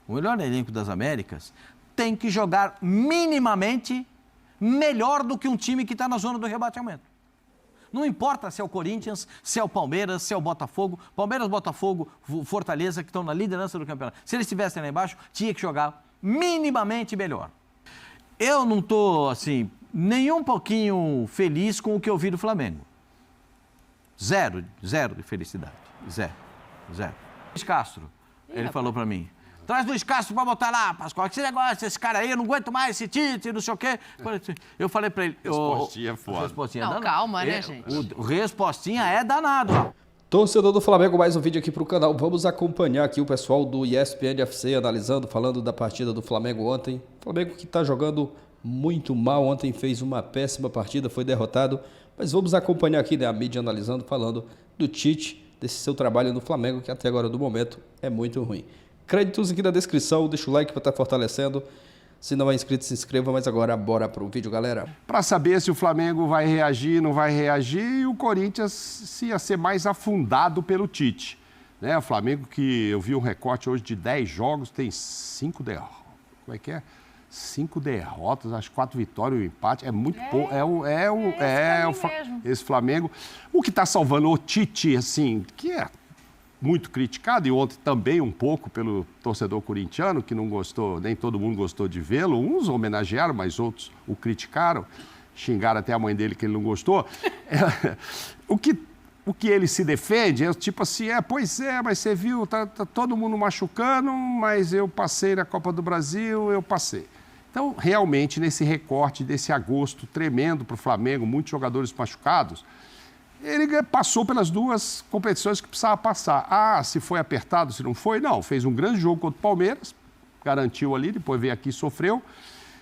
o melhor elenco das Américas, tem que jogar minimamente melhor do que um time que está na zona do rebaixamento. Não importa se é o Corinthians, se é o Palmeiras, se é o Botafogo. Palmeiras, Botafogo, Fortaleza, que estão na liderança do campeonato. Se eles estivessem lá embaixo, tinha que jogar minimamente melhor. Eu não estou, assim, nem um pouquinho feliz com o que eu vi do Flamengo. Zero de felicidade. Zero. Luiz Castro, ele falou para mim. Traz Luiz Castro para botar lá, Pascoal. Que esse negócio, esse cara aí, eu não aguento mais esse Tite, não sei o quê. Eu falei para ele... Respostinha é foda. Não, calma, né, gente? O respostinha é danado, ó. Torcedor do Flamengo, mais um vídeo aqui para o canal. Vamos acompanhar aqui o pessoal do ESPN FC analisando, falando da partida do Flamengo ontem. Flamengo que está jogando muito mal. Ontem fez uma péssima partida, foi derrotado. Mas vamos acompanhar aqui, né, a mídia analisando, falando do Tite, desse seu trabalho no Flamengo, que até agora, no momento, é muito ruim. Créditos aqui na descrição, deixa o like para estar fortalecendo. Se não é inscrito, se inscreva, mas agora bora pro vídeo, galera. Para saber se o Flamengo vai reagir, não vai reagir, e o Corinthians se ia ser mais afundado pelo Tite. Né? O Flamengo, que eu vi um recorte hoje de 10 jogos, tem 5 derrotas. Como é que é? 5 derrotas, acho 4 vitórias e um empate. É muito pouco. Esse Flamengo. O que está salvando o Tite, assim, que é muito criticado, e ontem também um pouco pelo torcedor corintiano, que não gostou, nem todo mundo gostou de vê-lo. Uns homenagearam, mas outros o criticaram, xingaram até a mãe dele que ele não gostou. O que ele se defende é tipo assim, pois é, mas você viu, tá todo mundo machucando, mas eu passei na Copa do Brasil, eu passei. Então, realmente, nesse recorte desse agosto tremendo para o Flamengo, muitos jogadores machucados, ele passou pelas duas competições que precisava passar. Se foi apertado, se não foi, não. Fez um grande jogo contra o Palmeiras, garantiu ali, depois veio aqui e sofreu,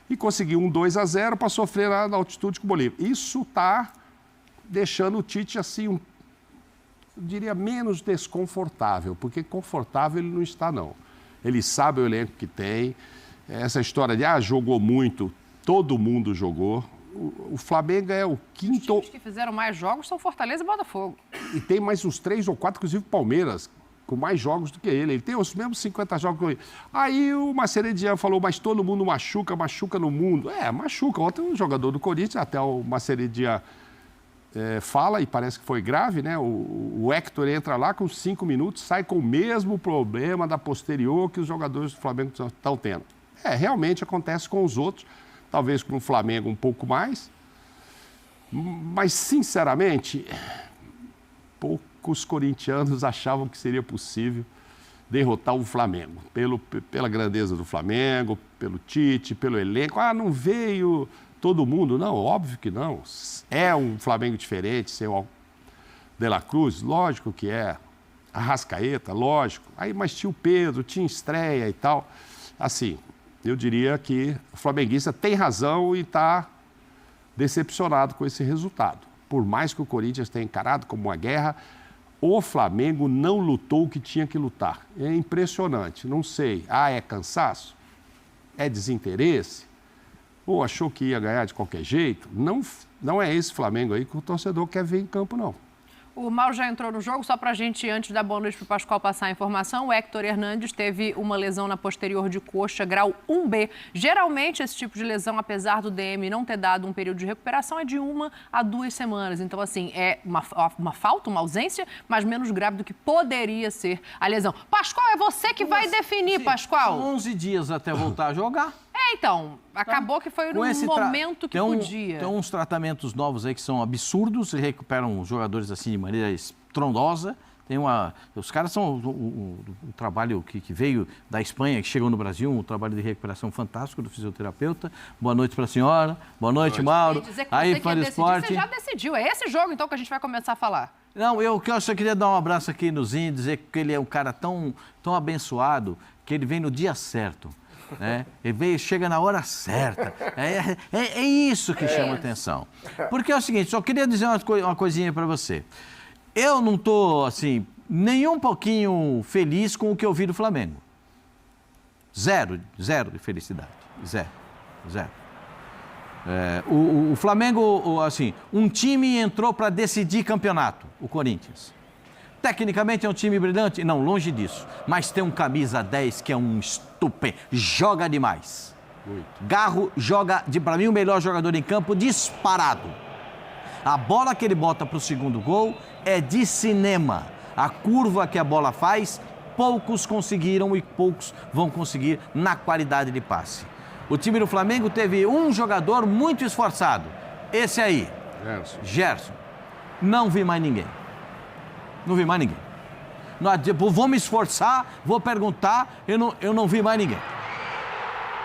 e conseguiu um 2-0 para sofrer lá na altitude com o Bolívar. Isso está deixando o Tite, assim, eu diria, menos desconfortável, porque confortável ele não está, não. Ele sabe o elenco que tem. Essa história de, jogou muito, todo mundo jogou. O Flamengo é o quinto... Os times que fizeram mais jogos são Fortaleza e Botafogo. E tem mais uns 3 ou 4, inclusive Palmeiras, com mais jogos do que ele. Ele tem os mesmos 50 jogos que ele. Aí o Maceridian falou, mas todo mundo machuca no mundo. Machuca. Ontem um jogador do Corinthians, até o Maceridian fala, e parece que foi grave, né? O Héctor entra lá com 5 minutos, sai com o mesmo problema da posterior que os jogadores do Flamengo estão tendo. Realmente acontece com os outros. Talvez com o Flamengo um pouco mais, mas, sinceramente, poucos corintianos achavam que seria possível derrotar o Flamengo, pela grandeza do Flamengo, pelo Tite, pelo elenco. Não veio todo mundo. Não, óbvio que não. É um Flamengo diferente, sem o De La Cruz, lógico que é. Arrascaeta, lógico. Mas tinha o Pedro, tinha estreia e tal. Assim... Eu diria que o flamenguista tem razão e está decepcionado com esse resultado. Por mais que o Corinthians tenha encarado como uma guerra, o Flamengo não lutou o que tinha que lutar. É impressionante. Não sei. É cansaço? É desinteresse? Ou achou que ia ganhar de qualquer jeito? Não é esse Flamengo aí que o torcedor quer ver em campo, não. O Mauro já entrou no jogo, só para a gente, antes da boa noite para o Pascoal passar a informação, o Héctor Hernandes teve uma lesão na posterior de coxa, grau 1B. Geralmente, esse tipo de lesão, apesar do DM não ter dado um período de recuperação, é de 1 a 2 semanas. Então, assim, é uma falta, uma ausência, mas menos grave do que poderia ser a lesão. Pascoal, é você que vai definir, sim, Pascoal. 11 dias até voltar a jogar. Então, acabou que foi no momento que podia. Tem uns tratamentos novos aí que são absurdos e recuperam os jogadores assim de maneira estrondosa. Os caras são o trabalho que veio da Espanha, que chegou no Brasil, um trabalho de recuperação fantástico do fisioterapeuta. Boa noite para a senhora. Boa noite, Mauro. Aí, Fã do Esporte. Você já decidiu. É esse jogo, então, que a gente vai começar a falar. Não, eu só queria dar um abraço aqui no Zinho, dizer que ele é um cara tão abençoado que ele vem no dia certo. Ele chega na hora certa. É isso que chama atenção. Porque é o seguinte, só queria dizer uma coisinha para você. Eu não estou, assim, nem um pouquinho feliz com o que eu vi do Flamengo. Zero de felicidade. Zero. O Flamengo, assim, um time entrou para decidir campeonato, o Corinthians. Tecnicamente é um time brilhante? Não, longe disso. Mas tem um camisa 10 que é um estupendo. Joga demais. Muito. Garro joga, para mim, o melhor jogador em campo disparado. A bola que ele bota para o segundo gol é de cinema. A curva que a bola faz, poucos conseguiram e poucos vão conseguir na qualidade de passe. O time do Flamengo teve um jogador muito esforçado. Esse aí, Gerson. Não vi mais ninguém. Não vi mais ninguém. Vou me esforçar, vou perguntar, eu não vi mais ninguém.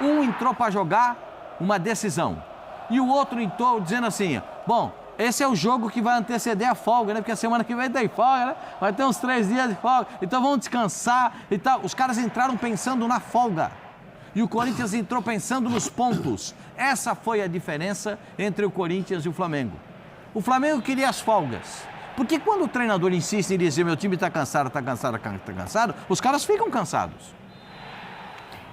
Um entrou para jogar uma decisão. E o outro entrou dizendo assim, bom, esse é o jogo que vai anteceder a folga, né? Porque a semana que vem tem folga, né? Vai ter uns 3 dias de folga. Então vamos descansar e tal. Os caras entraram pensando na folga. E o Corinthians entrou pensando nos pontos. Essa foi a diferença entre o Corinthians e o Flamengo. O Flamengo queria as folgas. Porque quando o treinador insiste em dizer meu time está cansado, os caras ficam cansados.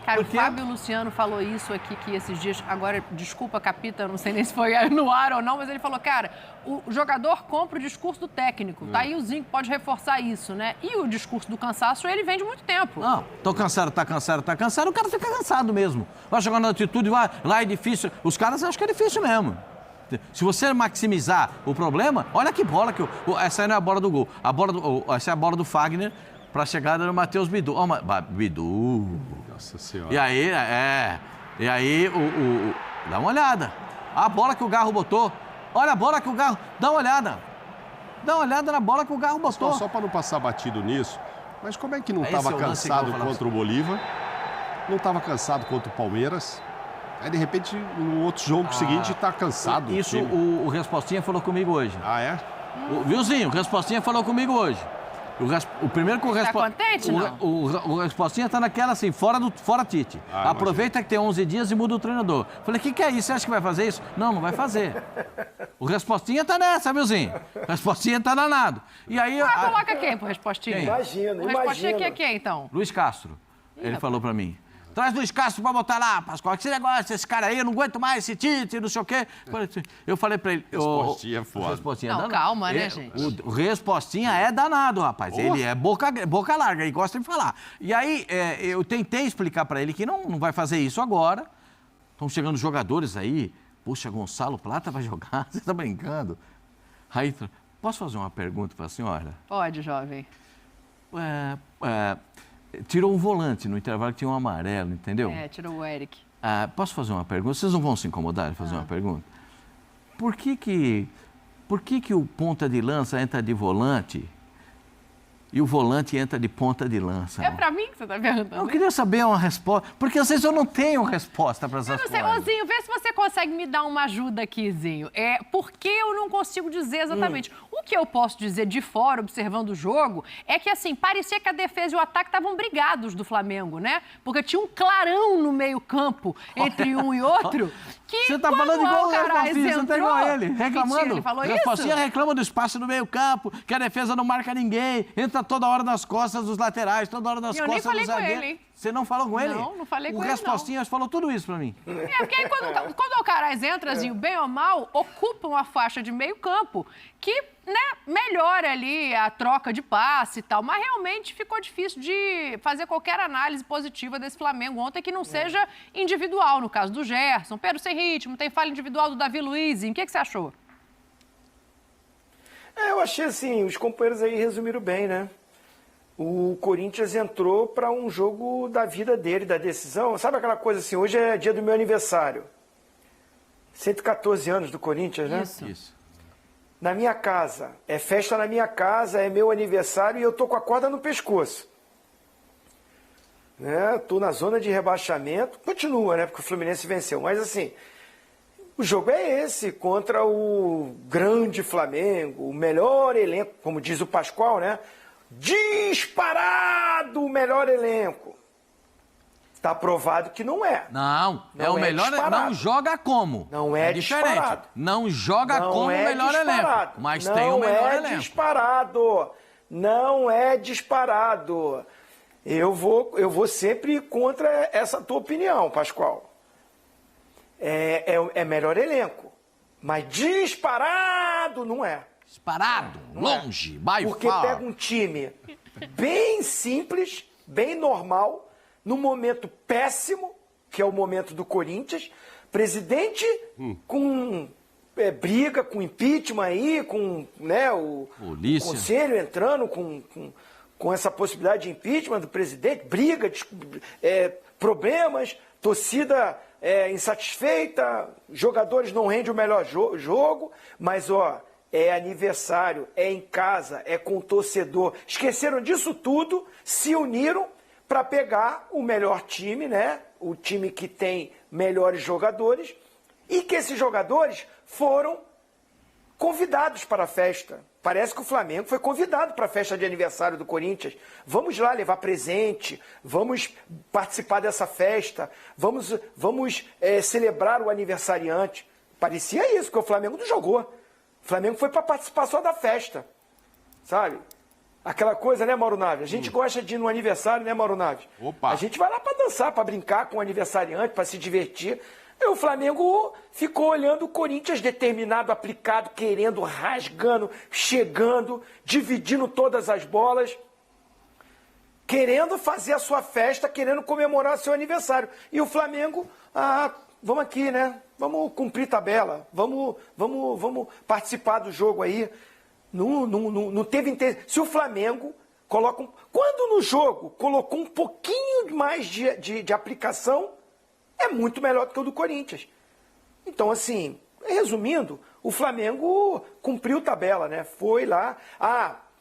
Cara, o Fábio Luciano falou isso aqui, que esses dias, agora, desculpa, Capita, não sei nem se foi no ar ou não, mas ele falou, cara, o jogador compra o discurso do técnico, tá aí o Zinho pode reforçar isso, né? E o discurso do cansaço, ele vem de muito tempo. Não, tô cansado, tá cansado, o cara fica cansado mesmo. Vai jogar na altitude, vai, lá é difícil, os caras acham que é difícil mesmo. Se você maximizar o problema, olha que bola que essa aí não é a bola do gol, essa é a bola do Fagner para a chegada do Matheus Bidu. Bidu. Nossa Senhora. E aí, dá uma olhada. A bola que o Garro botou. Olha a bola que o Garro... Dá uma olhada. Dá uma olhada na bola que o Garro botou. Só para não passar batido nisso, mas como é que não estava cansado contra o Bolívar? Não estava cansado contra o Palmeiras? Aí, de repente, no outro jogo seguinte, está cansado. Isso o Respostinha falou comigo hoje. Ah, é? Viuzinho, o Respostinha falou comigo hoje. O primeiro que o Respostinha... Tá contente, não? O Respostinha tá naquela assim, fora Tite. Aproveita que tem 11 dias e muda o treinador. Falei, o que é isso? Você acha que vai fazer isso? Não vai fazer. O Respostinha tá nessa, viuzinho? O Respostinha tá danado. E aí... Coloca quem pro Respostinha? Imagina. O Respostinha aqui é quem, então? Luiz Castro. Ele falou pra mim. Traz Luiz Castro pra botar lá, Pascoal. Que esse negócio, esse cara aí, eu não aguento mais esse Tite, não sei o quê. Eu falei pra ele... Respostinha é foda. Respostinha não, calma, né, gente? O Respostinha é danado, rapaz. Ele é boca larga e gosta de falar. E aí, eu tentei explicar pra ele que não vai fazer isso agora. Estão chegando jogadores aí. Puxa, Gonçalo Plata vai jogar? Você tá brincando? Aí, posso fazer uma pergunta pra senhora? Pode, jovem. Tirou um volante no intervalo que tinha um amarelo, entendeu? Tirou o Eric. Posso fazer uma pergunta? Vocês não vão se incomodar de fazer uma pergunta? Por que o ponta de lança entra de volante e o volante entra de ponta de lança? É pra mim que você tá perguntando? Eu queria saber uma resposta, porque às vezes eu não tenho resposta para essas coisas. Eu não sei, Zinho, vê se você consegue me dar uma ajuda aqui, Zinho. Porque eu não consigo dizer exatamente. O que eu posso dizer de fora, observando o jogo, é que, assim, parecia que a defesa e o ataque estavam brigados do Flamengo, né? Porque tinha um clarão no meio-campo entre um e outro. Que você tá falando igual o Respostinha, você tá igual ele, reclamando. Mentira, ele falou o Respostinha reclama do espaço no meio-campo, que a defesa não marca ninguém, entra toda hora nas costas dos laterais, toda hora nas costas dos zagueiros. Você não falou com ele? Não falei com ele, O Respostinha falou tudo isso pra mim. Porque aí quando o Alcaraz entra, Zinho, bem ou mal, ocupa uma faixa de meio campo que, né, melhora ali a troca de passe e tal, mas realmente ficou difícil de fazer qualquer análise positiva desse Flamengo ontem que não seja individual, no caso do Gerson. Pedro sem ritmo, tem falha individual do Davi Luiz. O que você achou? Eu achei assim, os companheiros aí resumiram bem, né? O Corinthians entrou para um jogo da vida dele, da decisão. Sabe aquela coisa assim, hoje é dia do meu aniversário. 114 anos do Corinthians, né? Isso. Na minha casa. É festa na minha casa, é meu aniversário e eu tô com a corda no pescoço. Né? Tô na zona de rebaixamento. Continua, né? Porque o Fluminense venceu. Mas assim, o jogo é esse, contra o grande Flamengo, o melhor elenco, como diz o Pascoal, né? Disparado o melhor elenco. Está provado que não é. Não é o melhor. Disparado. Não joga como. Não é diferente. Disparado. Não joga como o melhor elenco. Mas tem o melhor elenco. Não é disparado. Não é disparado. Eu vou sempre contra essa tua opinião, Pascoal. É melhor elenco. Mas disparado não é. Disparado, longe, by Porque far. pega um time bem simples, bem normal, num momento péssimo, que é o momento do Corinthians, presidente com briga, com impeachment aí, com né, o Polícia. conselho entrando com essa possibilidade de impeachment do presidente, briga, problemas, torcida insatisfeita, jogadores não rendem o melhor jogo, mas é aniversário, é em casa, é com o torcedor. Esqueceram disso tudo, se uniram para pegar o melhor time, né? O time que tem melhores jogadores, e que esses jogadores foram convidados para a festa. Parece que o Flamengo foi convidado para a festa de aniversário do Corinthians. Vamos lá levar presente, vamos participar dessa festa, vamos celebrar o aniversariante. Parecia isso, porque o Flamengo não jogou. O Flamengo foi para participar só da festa, sabe? Aquela coisa, né, Mauro Naves? A gente gosta de ir no aniversário, né, Mauro Naves? Opa. A gente vai lá para dançar, para brincar com o aniversariante, para se divertir. E o Flamengo ficou olhando o Corinthians determinado, aplicado, querendo, rasgando, chegando, dividindo todas as bolas, querendo fazer a sua festa, querendo comemorar seu aniversário. E o Flamengo, vamos aqui, né? Vamos cumprir tabela, vamos participar do jogo aí. Não teve interesse. Se o Flamengo coloca quando no jogo colocou um pouquinho mais de aplicação, é muito melhor do que o do Corinthians. Então, assim, resumindo, o Flamengo cumpriu tabela, né? Foi lá.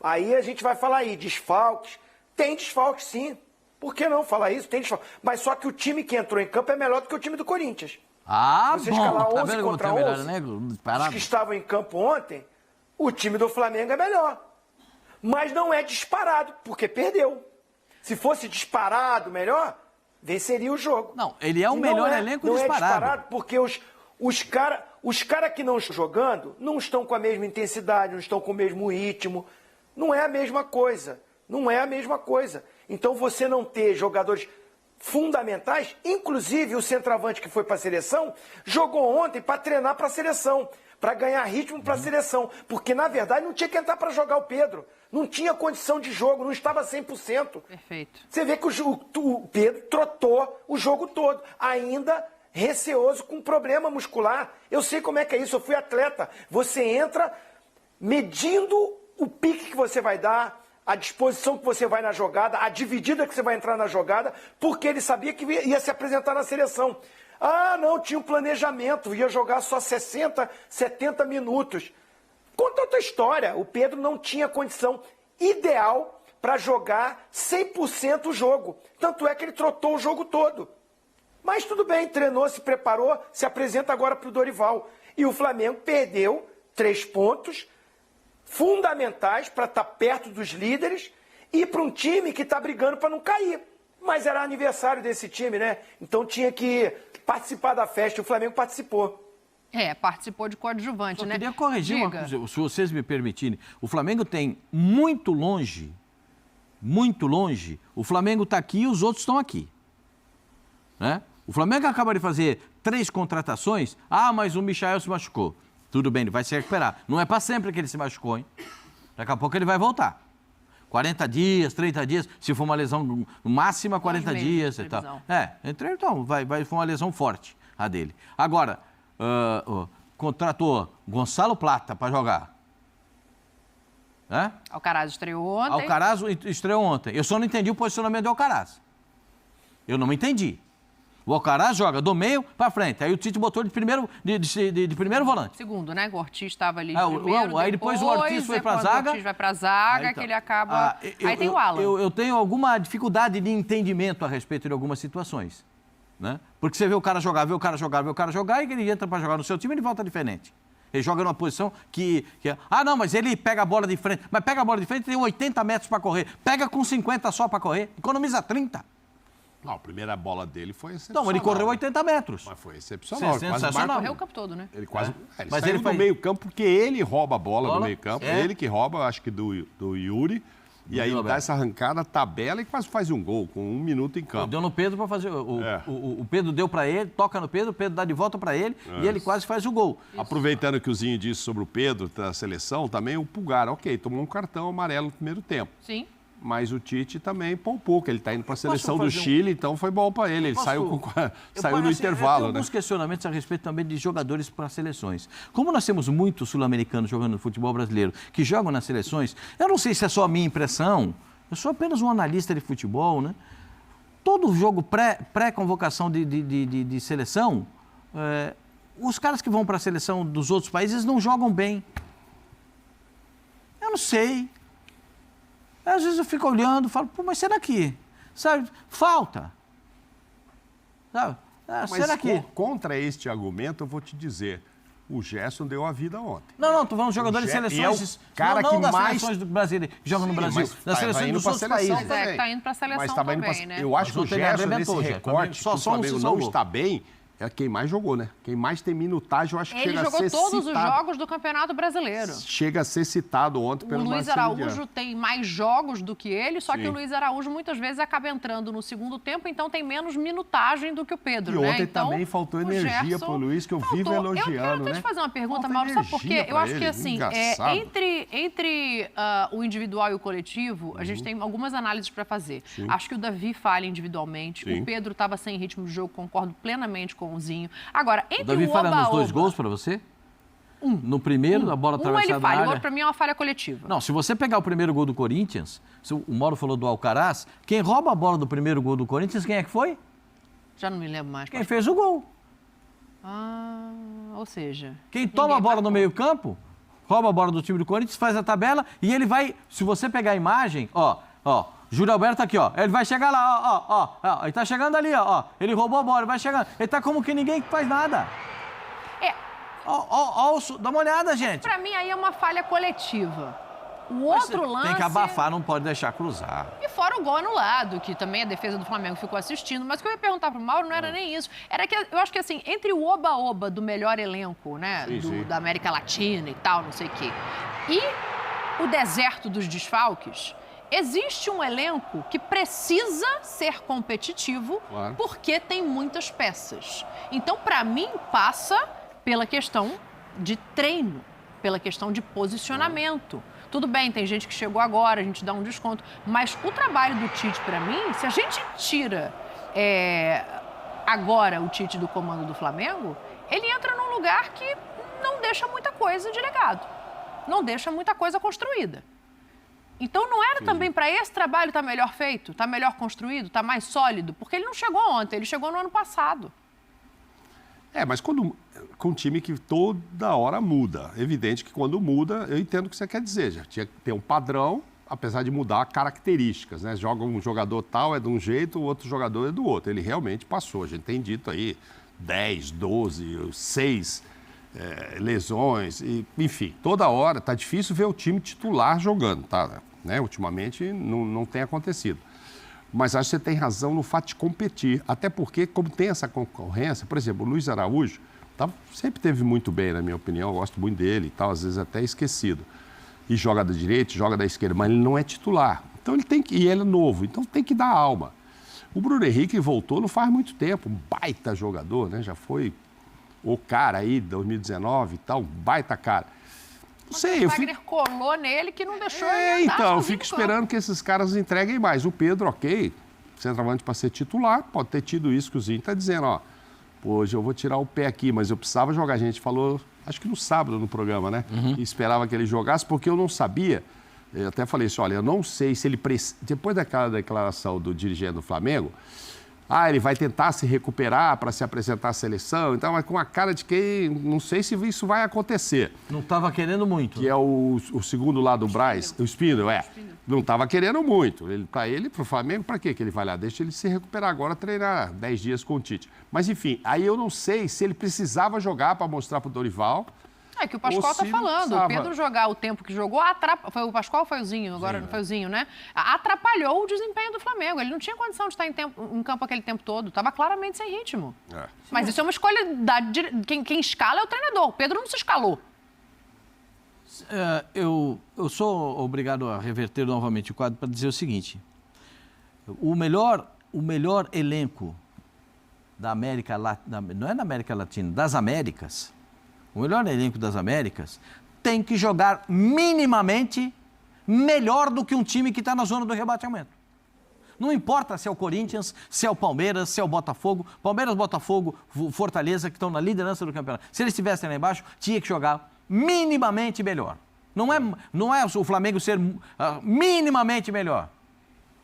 Aí a gente vai falar aí, desfalques. Tem desfalques, sim. Por que não falar isso? Tem desfalques. Mas só que o time que entrou em campo é melhor do que o time do Corinthians. Você escalar tá 11 vendo como contra tem melhor, 11, né? os Disparado. que estavam em campo ontem, o time do Flamengo é melhor. Mas não é disparado, porque perdeu. Se fosse disparado melhor, venceria o jogo. Não, ele é o E melhor elenco não disparado. Não é disparado porque os cara que não estão jogando não estão com a mesma intensidade, não estão com o mesmo ritmo. Não é a mesma coisa. Não é a mesma coisa. Então você não ter jogadores fundamentais, inclusive o centroavante que foi para a seleção, jogou ontem para treinar para a seleção, para ganhar ritmo para a seleção. Porque, na verdade, não tinha que entrar para jogar o Pedro. Não tinha condição de jogo, não estava 100%. Perfeito. Você vê que o Pedro trotou o jogo todo, ainda receoso, com problema muscular. Eu sei como é que é isso, eu fui atleta. Você entra medindo o pique que você vai dar, a disposição que você vai na jogada, a dividida que você vai entrar na jogada, porque ele sabia que ia se apresentar na seleção. Não, tinha um planejamento, ia jogar só 60, 70 minutos. Conta outra história, o Pedro não tinha condição ideal para jogar 100% o jogo. Tanto é que ele trotou o jogo todo. Mas tudo bem, treinou, se preparou, se apresenta agora para o Dorival. E o Flamengo perdeu 3 pontos fundamentais para estar perto dos líderes e para um time que está brigando para não cair. Mas era aniversário desse time, né? Então tinha que participar da festa. O Flamengo participou. Participou de coadjuvante, Eu né? queria corrigir uma Diga. coisa, se vocês me permitirem. O Flamengo tem muito longe, o Flamengo está aqui e os outros estão aqui. Né? O Flamengo acaba de fazer 3 contratações. Mas o Michael se machucou. Tudo bem, ele vai se recuperar. Não é para sempre que ele se machucou, hein? Daqui a pouco ele vai voltar. 40 dias, 30 dias, se for uma lesão máxima, 40 meses dias de e tal. previsão. Então, vai for uma lesão forte a dele. Agora, contratou Gonçalo Plata para jogar. Né? Alcaraz estreou ontem. Alcaraz estreou ontem. Eu só não entendi o posicionamento do Alcaraz. Eu não me entendi. O Alcaraz joga do meio para frente. Aí o Tite botou ele de primeiro volante. Segundo, né? O Ortiz estava ali primeiro, aí depois o Ortiz foi pra quando zaga. O Ortiz vai pra zaga, Então, que ele acaba... Aí tem o Alan. Eu tenho alguma dificuldade de entendimento a respeito de algumas situações. Né? Porque você vê o cara jogar, e ele entra para jogar no seu time e ele volta diferente. Ele joga numa posição que... não, mas ele pega a bola de frente. Mas pega a bola de frente e tem 80 metros para correr. Pega com 50 só para correr. Economiza 30. Não, a primeira bola dele foi excepcional. Não, ele correu 80 metros. Mas foi excepcional. Sensacional. Correu o campo todo, né? Ele quase. Ele Mas saiu ele do faz- meio campo porque ele rouba a bola do Bola? meio campo. É. Ele que rouba, acho que do Yuri. E aí dá essa arrancada, tabela e quase faz um gol, com 1 minuto em campo. Deu no Pedro para fazer. O Pedro deu para ele, toca no Pedro, o Pedro dá de volta para ele e ele quase faz o gol. Aproveitando que o Zinho disse sobre o Pedro da seleção, também o Pulgar, ok, tomou um cartão amarelo no primeiro tempo. Sim. Mas o Tite também poupou, que ele está indo para a seleção do Chile, então foi bom para ele. Ele saiu no intervalo, eu tenho alguns questionamentos a respeito também de jogadores para seleções. Como nós temos muitos sul-americanos jogando no futebol brasileiro, que jogam nas seleções, eu não sei se é só a minha impressão, eu sou apenas um analista de futebol, né? Todo jogo pré-convocação de seleção, os caras que vão para a seleção dos outros países não jogam bem. Eu não sei. Às vezes eu fico olhando e falo, pô, mas será que, sabe, falta? Sabe? Mas será que... contra este argumento, eu vou te dizer, o Gerson deu a vida ontem. Não, tô falando de jogadores de seleções, não das seleções do Brasil, que jogam no Brasil, das seleções dos outros países. Mas é que tá indo para a seleção também, né? Eu acho que o Gerson, nesse recorte, que o Flamengo não está bem, é quem mais jogou, né? Quem mais tem minutagem, eu acho que chega a ser citado. Ele jogou todos os jogos do Campeonato Brasileiro. Chega a ser citado ontem pelo Luiz Araújo tem mais jogos do que ele, só que o Luiz Araújo muitas vezes acaba entrando no segundo tempo, então tem menos minutagem do que o Pedro, né? E ontem então, também faltou energia pro Luiz, que eu vivo elogiando, Eu quero até te fazer uma pergunta, Mauro, sabe por quê? Eu acho que assim, entre o individual e o coletivo, a gente tem algumas análises para fazer. Sim. Acho que o Davi falha individualmente, o Pedro estava sem ritmo de jogo, concordo plenamente com o Zinho. Agora, entre o Davi falha nos 2 gols para você? No primeiro, a bola atravessada ele falha, na área. o outro para mim é uma falha coletiva. Não, se você pegar o primeiro gol do Corinthians, o Mauro falou do Alcaraz, quem rouba a bola do primeiro gol do Corinthians, quem é que foi? Já não me lembro mais. Quem fez o gol. Ou seja... Quem toma a bola no meio campo, rouba a bola do time do Corinthians, faz a tabela e ele vai, se você pegar a imagem, Júlio Alberto aqui, ele vai chegar lá, ele tá chegando ali, ele roubou a bola, ele vai chegando, ele tá como que ninguém faz nada. Dá uma olhada, gente. Pra mim aí é uma falha coletiva. O outro lance... Tem que abafar, não pode deixar cruzar. E fora o gol anulado, que também a defesa do Flamengo ficou assistindo, mas o que eu ia perguntar pro Mauro não era nem isso. Era que eu acho que assim, entre o oba-oba do melhor elenco, né, da América Latina e tal, não sei o quê, e o deserto dos desfalques... Existe um elenco que precisa ser competitivo porque tem muitas peças. Então, para mim, passa pela questão de treino, pela questão de posicionamento. Tudo bem, tem gente que chegou agora, a gente dá um desconto, mas o trabalho do Tite, para mim, se a gente tira agora o Tite do comando do Flamengo, ele entra num lugar que não deixa muita coisa de legado, não deixa muita coisa construída. Então, não era também para esse trabalho estar melhor feito, estar melhor construído, estar mais sólido? Porque ele não chegou ontem, ele chegou no ano passado. Mas com um time que toda hora muda. É evidente que quando muda, eu entendo o que você quer dizer. Já tinha que ter um padrão, apesar de mudar características, né? Joga um jogador tal, é de um jeito, o outro jogador é do outro. Ele realmente passou. A gente tem dito aí 10, 12, 6... lesões, enfim, toda hora, tá difícil ver o time titular jogando, tá? Né? Ultimamente não tem acontecido. Mas acho que você tem razão no fato de competir, até porque, como tem essa concorrência, por exemplo, o Luiz Araújo sempre teve muito bem, na minha opinião, eu gosto muito dele e tal, às vezes até esquecido. E joga da direita, joga da esquerda, mas ele não é titular. Então e ele é novo, então tem que dar alma. O Bruno Henrique voltou não faz muito tempo, um baita jogador, né? Já foi o cara aí, 2019 e tal, baita cara. Não sei, o Wagner colou nele que não deixou ele andar. Então, eu fico esperando que esses caras entreguem mais. O Pedro, ok, centroavante para ser titular, pode ter tido isso que o Zinho está dizendo, hoje eu vou tirar o pé aqui, mas eu precisava jogar. A gente falou, acho que no sábado no programa, né? E esperava que ele jogasse, porque eu não sabia. Eu até falei assim, olha, eu não sei se ele... Depois daquela declaração do dirigente do Flamengo, ele vai tentar se recuperar para se apresentar à seleção, então, mas com a cara de quem não sei se isso vai acontecer. Não estava querendo muito. Que é o segundo lá do Braz, o Spindle, não estava querendo muito. Para o Flamengo, para quê que ele vai lá? Deixa ele se recuperar agora, treinar 10 dias com o Tite. Mas, enfim, aí eu não sei se ele precisava jogar para mostrar para o Dorival. É que o Pascoal está falando. O Pedro jogar o tempo que jogou, foi o Pascoal ou foi o Zinho? Agora não foi o Zinho, né? Atrapalhou o desempenho do Flamengo. Ele não tinha condição de estar em campo aquele tempo todo. Estava claramente sem ritmo. Mas isso é uma escolha quem escala é o treinador. O Pedro não se escalou. Eu sou obrigado a reverter novamente o quadro para dizer o seguinte. O melhor elenco da América Latina, não é da América Latina, das Américas, o melhor elenco das Américas tem que jogar minimamente melhor do que um time que está na zona do rebaixamento. Não importa se é o Corinthians, se é o Palmeiras, se é o Botafogo. Palmeiras, Botafogo, Fortaleza, que estão na liderança do campeonato. Se eles estivessem lá embaixo, tinha que jogar minimamente melhor. Não é o Flamengo ser minimamente melhor.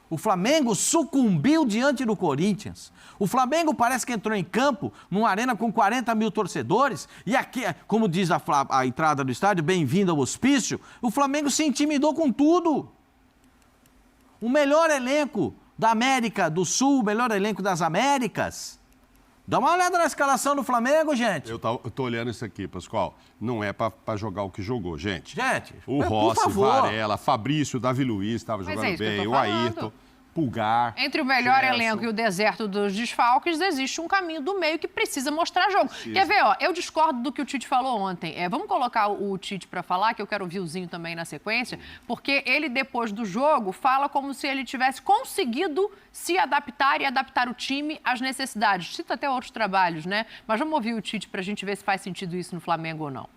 O Flamengo sucumbiu diante do Corinthians. O Flamengo parece que entrou em campo numa arena com 40 mil torcedores e aqui, como diz a entrada do estádio, bem-vindo ao hospício, o Flamengo se intimidou com tudo. O melhor elenco da América do Sul, o melhor elenco das Américas. Dá uma olhada na escalação do Flamengo, gente. Eu tô olhando isso aqui, Pascoal. Não é para jogar o que jogou, gente. O por Rossi, favor. Varela, Fabrício, Davi Luiz estava jogando bem, o Ayrton, Pulgar. Entre o melhor Gerson. elenco e o deserto dos desfalques, existe um caminho do meio que precisa mostrar jogo. Quer ver, ó, eu discordo do que o Tite falou ontem. Vamos colocar o Tite para falar, que eu quero ouvir o Zinho também na sequência, porque ele, depois do jogo, fala como se ele tivesse conseguido se adaptar e adaptar o time às necessidades. Cita até outros trabalhos, né? Mas vamos ouvir o Tite para a gente ver se faz sentido isso no Flamengo ou não.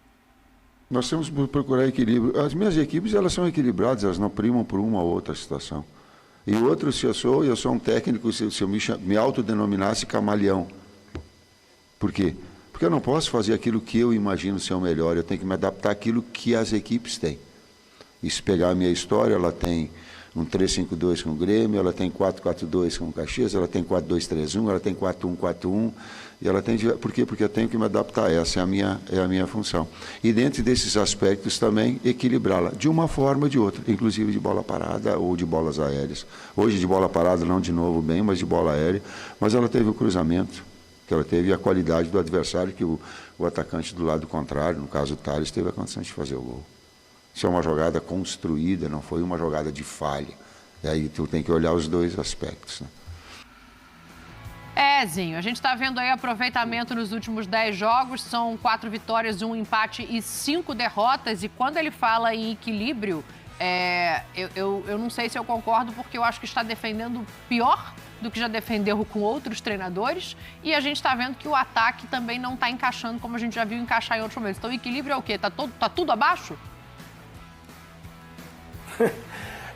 Nós temos que procurar equilíbrio. As minhas equipes, elas são equilibradas, elas não primam por uma ou outra situação. E outro, se eu sou um técnico, se eu me autodenominasse camaleão. Por quê? Porque eu não posso fazer aquilo que eu imagino ser o melhor, eu tenho que me adaptar àquilo que as equipes têm. E se pegar a minha história, ela tem um 3-5-2 com o Grêmio, ela tem 4-4-2 com o Caxias, ela tem 4-2-3-1, ela tem 4-1-4-1, e ela tem... Por quê? Porque eu tenho que me adaptar, essa é a minha função. E dentro desses aspectos também, equilibrá-la, de uma forma ou de outra, inclusive de bola parada ou de bolas aéreas. Hoje de bola parada, não de novo bem, mas de bola aérea, mas ela teve o cruzamento, que ela teve a qualidade do adversário, que o atacante do lado contrário, no caso o Thales, teve a condição de fazer o gol. Isso é uma jogada construída, não foi uma jogada de falha. E aí tu tem que olhar os dois aspectos, né? Zinho, a gente está vendo aí aproveitamento nos últimos 10 jogos, são 4 vitórias, 1 empate e 5 derrotas. E quando ele fala em equilíbrio, eu não sei se eu concordo, porque eu acho que está defendendo pior do que já defendeu com outros treinadores. E a gente está vendo que o ataque também não está encaixando como a gente já viu encaixar em outros momentos. Então o equilíbrio é o quê? Tá tudo abaixo?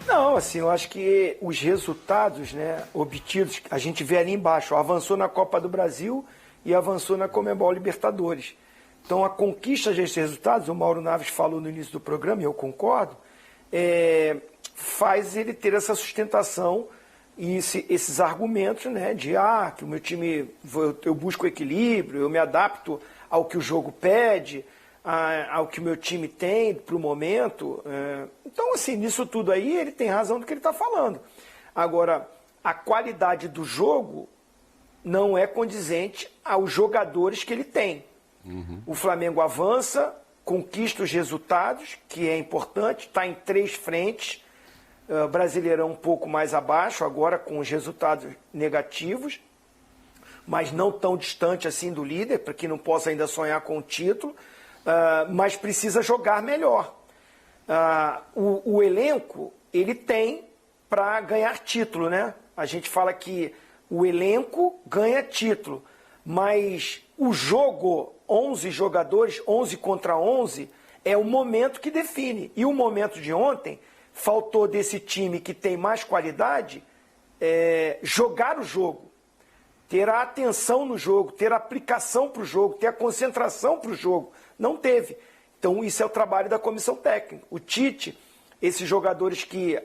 Não, assim, eu acho que os resultados, né, obtidos, a gente vê ali embaixo, avançou na Copa do Brasil e avançou na Conmebol Libertadores. Então, a conquista desses resultados, o Mauro Naves falou no início do programa, e eu concordo, faz ele ter essa sustentação e esses argumentos, né, de que o meu time, eu busco equilíbrio, eu me adapto ao que o jogo pede, ao que o meu time tem para o momento. Então, assim, nisso tudo aí, ele tem razão do que ele está falando. Agora, a qualidade do jogo não é condizente aos jogadores que ele tem. O Flamengo avança, conquista os resultados, que é importante, está em 3 frentes. Brasileirão um pouco mais abaixo, agora com os resultados negativos, mas não tão distante assim do líder, para que não possa ainda sonhar com o título. Mas precisa jogar melhor. O elenco, ele tem para ganhar título, né? A gente fala que o elenco ganha título, mas o jogo, 11 jogadores, 11 contra 11, é o momento que define. E o momento de ontem, faltou desse time que tem mais qualidade, jogar o jogo, ter a atenção no jogo, ter a aplicação para o jogo, ter a concentração para o jogo. Não teve. Então, isso é o trabalho da comissão técnica. O Tite, esses jogadores que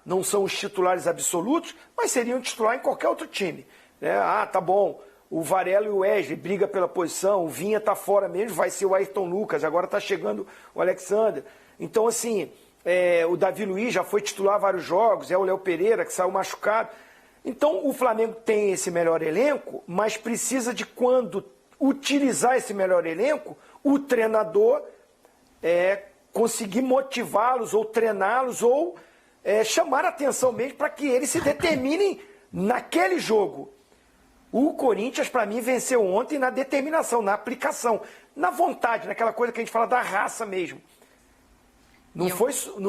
não são os titulares absolutos, mas seriam titular em qualquer outro time. Né? Tá bom, o Varela e o Wesley brigam pela posição, o Vinha está fora mesmo, vai ser o Ayrton Lucas, agora está chegando o Alexander. Então, assim, o Davi Luiz já foi titular vários jogos, o Léo Pereira que saiu machucado. Então, o Flamengo tem esse melhor elenco, mas precisa de, quando utilizar esse melhor elenco, o treinador conseguir motivá-los ou treiná-los ou chamar a atenção mesmo para que eles se determinem naquele jogo. O Corinthians, para mim, venceu ontem na determinação, na aplicação, na vontade, naquela coisa que a gente fala da raça mesmo. Não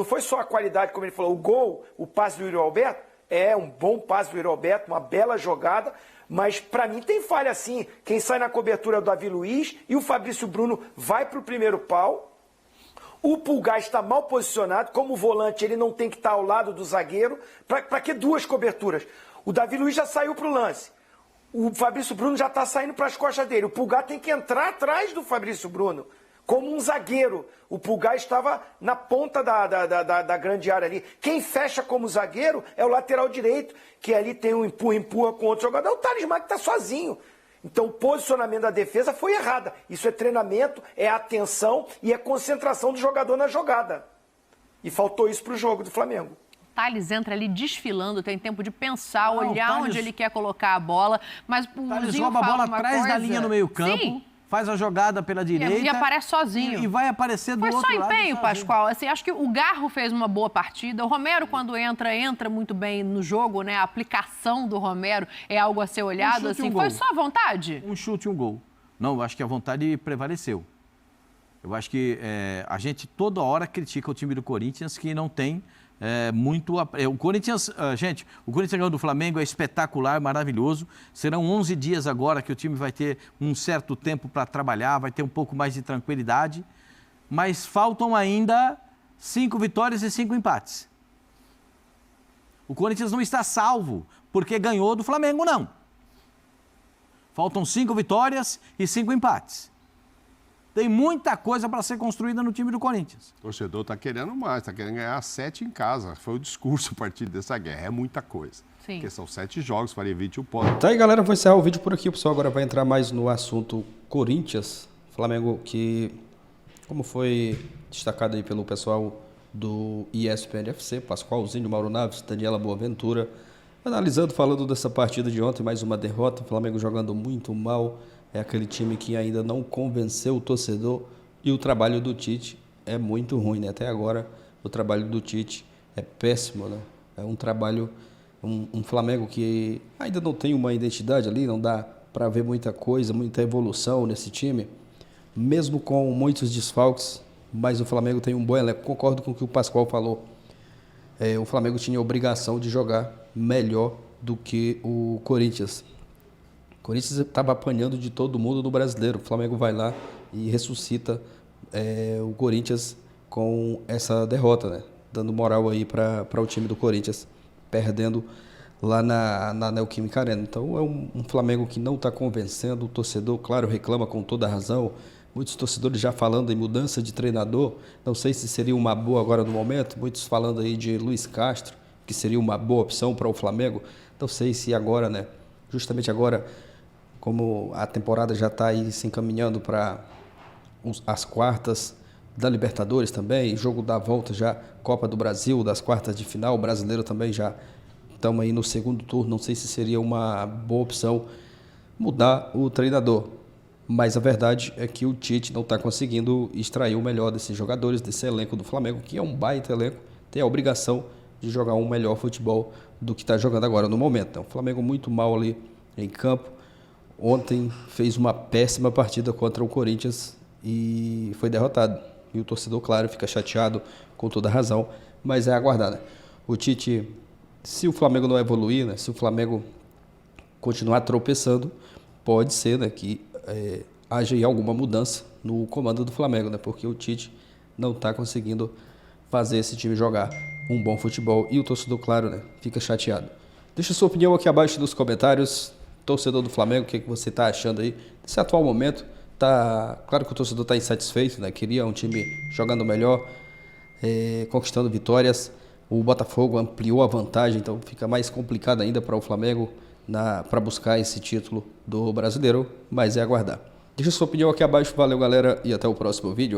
foi só a qualidade, como ele falou, o gol, o passe do Yuri Alberto, é um bom passe do Yuri Alberto, uma bela jogada, mas para mim tem falha assim. Quem sai na cobertura é o Davi Luiz e o Fabrício Bruno vai para o primeiro pau. O Pulgar está mal posicionado, como volante ele não tem que estar ao lado do zagueiro. Para que duas coberturas? O Davi Luiz já saiu para o lance. O Fabrício Bruno já está saindo para as costas dele. O Pulgar tem que entrar atrás do Fabrício Bruno, como um zagueiro. O Pulgar estava na ponta da grande área ali. Quem fecha como zagueiro é o lateral direito, que ali tem um empurra com outro jogador. É o Thales Magno que está sozinho. Então, o posicionamento da defesa foi errado. Isso é treinamento, é atenção e é concentração do jogador na jogada. E faltou isso para o jogo do Flamengo. Thales entra ali desfilando, tem tempo de pensar, olhar onde ele quer colocar a bola. Mas o Thales rouba a bola atrás da linha no meio-campo. Sim. Faz a jogada pela direita. E aparece sozinho. E vai aparecer do outro lado. Foi só empenho, Pascoal. Assim, acho que o Garro fez uma boa partida. O Romero, quando entra muito bem no jogo, né? A aplicação do Romero é algo a ser olhado. Assim, foi só vontade? Um chute e um gol. Não, eu acho que a vontade prevaleceu. Eu acho que a gente toda hora critica o time do Corinthians que não tem muito... O Corinthians, gente, o Corinthians ganhou do Flamengo, é espetacular, maravilhoso. Serão 11 dias agora que o time vai ter um certo tempo para trabalhar, vai ter um pouco mais de tranquilidade. Mas faltam ainda 5 vitórias e 5 empates. O Corinthians não está salvo porque ganhou do Flamengo, não. Faltam 5 vitórias e 5 empates. Tem muita coisa para ser construída no time do Corinthians. O torcedor está querendo mais, está querendo ganhar 7 em casa. Foi o discurso a partir dessa guerra. É muita coisa. Sim. Porque são 7 jogos, faria 21 pontos. Tá aí, galera. Vou encerrar o vídeo por aqui. O pessoal agora vai entrar mais no assunto Corinthians. Flamengo que, como foi destacado aí pelo pessoal do ESPN FC, Pascoalzinho, Mauro Naves, Daniela Boaventura, analisando, falando dessa partida de ontem, mais uma derrota. O Flamengo jogando muito mal. É aquele time que ainda não convenceu o torcedor e o trabalho do Tite é muito ruim, né? Até agora o trabalho do Tite é péssimo, né? É um trabalho, um Flamengo que ainda não tem uma identidade ali, não dá para ver muita coisa, muita evolução nesse time, mesmo com muitos desfalques, mas o Flamengo tem um bom elenco. Concordo com o que o Pascoal falou. O Flamengo tinha a obrigação de jogar melhor do que o Corinthians. O Corinthians estava apanhando de todo mundo no Brasileiro. O Flamengo vai lá e ressuscita o Corinthians com essa derrota, né? Dando moral aí para o time do Corinthians, perdendo lá na Neoquímica Arena. Então é um Flamengo que não está convencendo. O torcedor, claro, reclama com toda a razão. Muitos torcedores já falando em mudança de treinador. Não sei se seria uma boa agora no momento. Muitos falando aí de Luiz Castro, que seria uma boa opção para o Flamengo. Não sei se agora, né? Justamente agora, como a temporada já está aí se encaminhando para as quartas da Libertadores também, jogo da volta já, Copa do Brasil, das quartas de final, o Brasileiro também já estamos aí no segundo turno, não sei se seria uma boa opção mudar o treinador, mas a verdade é que o Tite não está conseguindo extrair o melhor desses jogadores, desse elenco do Flamengo, que é um baita elenco, tem a obrigação de jogar um melhor futebol do que está jogando agora no momento. Então, o Flamengo muito mal ali em campo. Ontem fez uma péssima partida contra o Corinthians e foi derrotado. E o torcedor, claro, fica chateado com toda razão, mas é aguardar, né? O Tite, se o Flamengo não evoluir, né? Se o Flamengo continuar tropeçando, pode ser, né, que haja aí alguma mudança no comando do Flamengo, né? Porque o Tite não está conseguindo fazer esse time jogar um bom futebol e o torcedor, claro, né, fica chateado. Deixa sua opinião aqui abaixo nos comentários. Torcedor do Flamengo, o que você está achando aí desse atual momento? Claro que o torcedor está insatisfeito, né? Queria um time jogando melhor, conquistando vitórias. O Botafogo ampliou a vantagem, então fica mais complicado ainda para o Flamengo para buscar esse título do Brasileiro, mas é aguardar. Deixa sua opinião aqui abaixo, valeu galera e até o próximo vídeo.